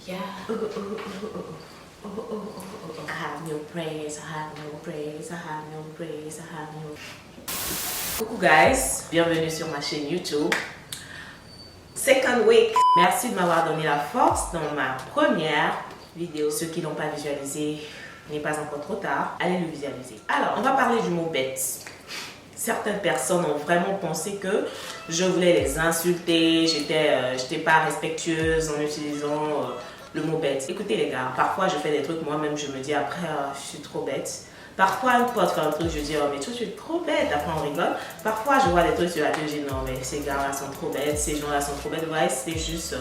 Yeah. I have no praise, I have no praise, I have no praise, I have no... Coucou guys, bienvenue sur ma chaîne YouTube. Second week. Merci de m'avoir donné la force dans ma première vidéo. Ceux qui n'ont pas visualisé, il n'est pas encore trop tard. Allez le visualiser. Alors, on va parler du mot bête. Certaines personnes ont vraiment pensé que je voulais les insulter, j'étais pas respectueuse en utilisant le mot bête. Écoutez les gars, parfois je fais des trucs moi-même, je me dis après je suis trop bête. Parfois un pote fait un truc, je dis oh mais toi tu es trop bête, après on rigole. Parfois je vois des trucs sur la télé, je dis non mais ces gars-là sont trop bêtes, ces gens-là sont trop bêtes. Ouais, c'est juste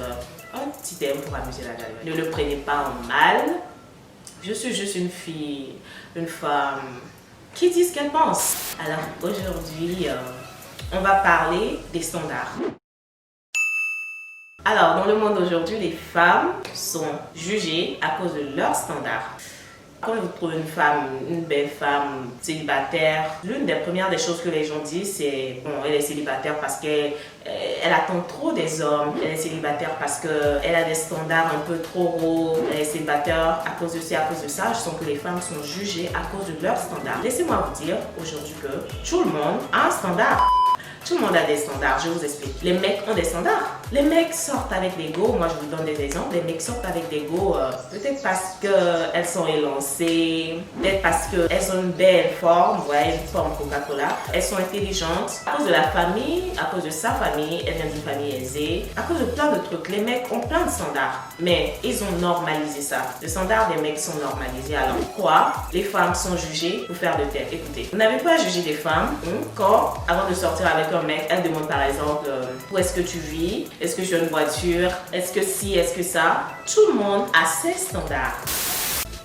un petit thème pour amuser la galerie. Ne le prenez pas en mal. Je suis juste une fille, une femme qui dit ce qu'elle pense. Alors aujourd'hui, on va parler des standards. Alors dans le monde d'aujourd'hui, les femmes sont jugées à cause de leurs standards. Quand vous trouvez une femme, une belle femme célibataire, l'une des premières des choses que les gens disent, c'est bon, elle est célibataire parce qu'elle attend trop des hommes, elle est célibataire parce qu'elle a des standards un peu trop hauts, elle est célibataire à cause de ci, à cause de ça. Je sens que les femmes sont jugées à cause de leurs standards. Laissez-moi vous dire aujourd'hui que tout le monde a un standard. Tout le monde a des standards, je vous explique. Les mecs ont des standards. Les mecs sortent avec des go, moi je vous donne des exemples. Les mecs sortent avec des go peut-être parce qu'elles sont élancées, peut-être parce qu'elles ont une belle forme, ouais, une forme Coca-Cola. Elles sont intelligentes. À cause de la famille, à cause de sa famille, elle vient d'une famille aisée. À cause de plein de trucs, les mecs ont plein de standards. Mais ils ont normalisé ça. Les standards des mecs sont normalisés. Alors pourquoi les femmes sont jugées pour faire de tête? Écoutez, vous n'avez pas à juger des femmes quand, avant de sortir avec un mec, elle demande par exemple où est-ce que tu vis, est-ce que tu as une voiture, est-ce que si, est-ce que ça. Tout le monde a ses standards.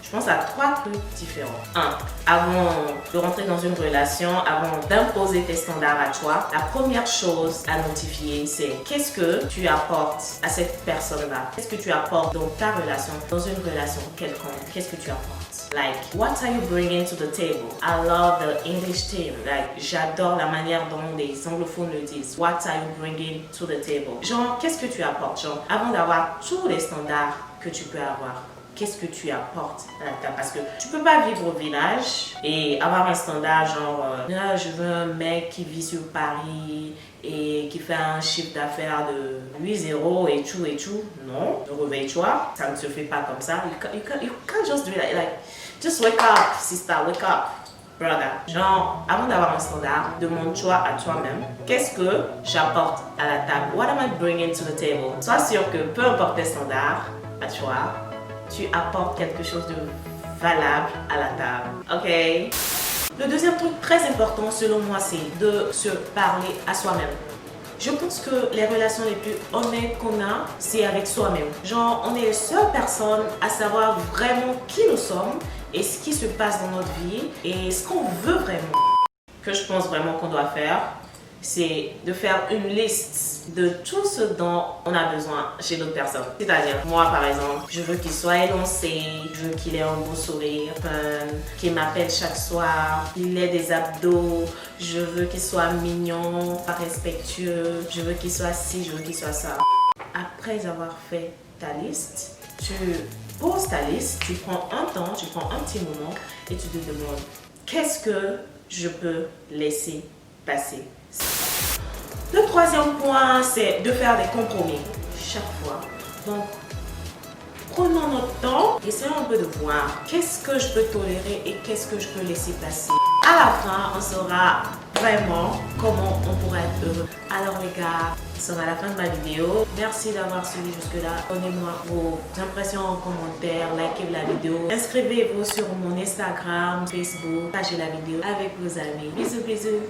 Je pense à 3 trucs différents. 1. Avant de rentrer dans une relation, avant d'imposer tes standards à toi, la première chose à notifier, c'est qu'est-ce que tu apportes à cette personne-là? Qu'est-ce que tu apportes dans ta relation, dans une relation quelconque? Qu'est-ce que tu apportes? Like, what are you bringing to the table? I love the English team. Like, j'adore la manière dont les anglophones le disent. What are you bringing to the table? Genre, qu'est-ce que tu apportes? Genre, avant d'avoir tous les standards que tu peux avoir, qu'est-ce que tu apportes à la table? Parce que tu peux pas vivre au village et avoir un standard genre là, je veux un mec qui vit sur Paris et qui fait un chiffre d'affaires de 8-0 et tout. Non, réveille-toi, ça ne se fait pas comme ça. You can't just do it like just wake up, sister, wake up, brother. Genre, avant d'avoir un standard, demande-toi à toi-même, qu'est-ce que j'apporte à la table? What am I bringing to the table? Sois sûr que peu importe tes standards à toi, tu apportes quelque chose de valable à la table. Ok? Le deuxième truc très important selon moi, c'est de se parler à soi-même. Je pense que les relations les plus honnêtes qu'on a, c'est avec soi-même. Genre, on est les seules personnes à savoir vraiment qui nous sommes et ce qui se passe dans notre vie et ce qu'on veut vraiment. Que je pense vraiment qu'on doit faire, c'est de faire une liste de tout ce dont on a besoin chez l'autre personne. C'est-à-dire, moi par exemple, je veux qu'il soit élancé, je veux qu'il ait un beau sourire, qu'il m'appelle chaque soir, qu'il ait des abdos, je veux qu'il soit mignon, respectueux, je veux qu'il soit ci, je veux qu'il soit ça. Après avoir fait ta liste, tu poses ta liste, tu prends un temps, tu prends un petit moment et tu te demandes qu'est-ce que je peux laisser passer. Le troisième point, c'est de faire des compromis chaque fois. Donc, prenons notre temps, essayons un peu de voir qu'est-ce que je peux tolérer et qu'est-ce que je peux laisser passer. À la fin, on saura vraiment comment on pourra être heureux. Alors les gars, nous sommes à la fin de ma vidéo. Merci d'avoir suivi jusque-là. Donnez-moi vos impressions en commentaire, likez la vidéo. Inscrivez-vous sur mon Instagram, Facebook, partagez la vidéo avec vos amis. Bisous, bisous.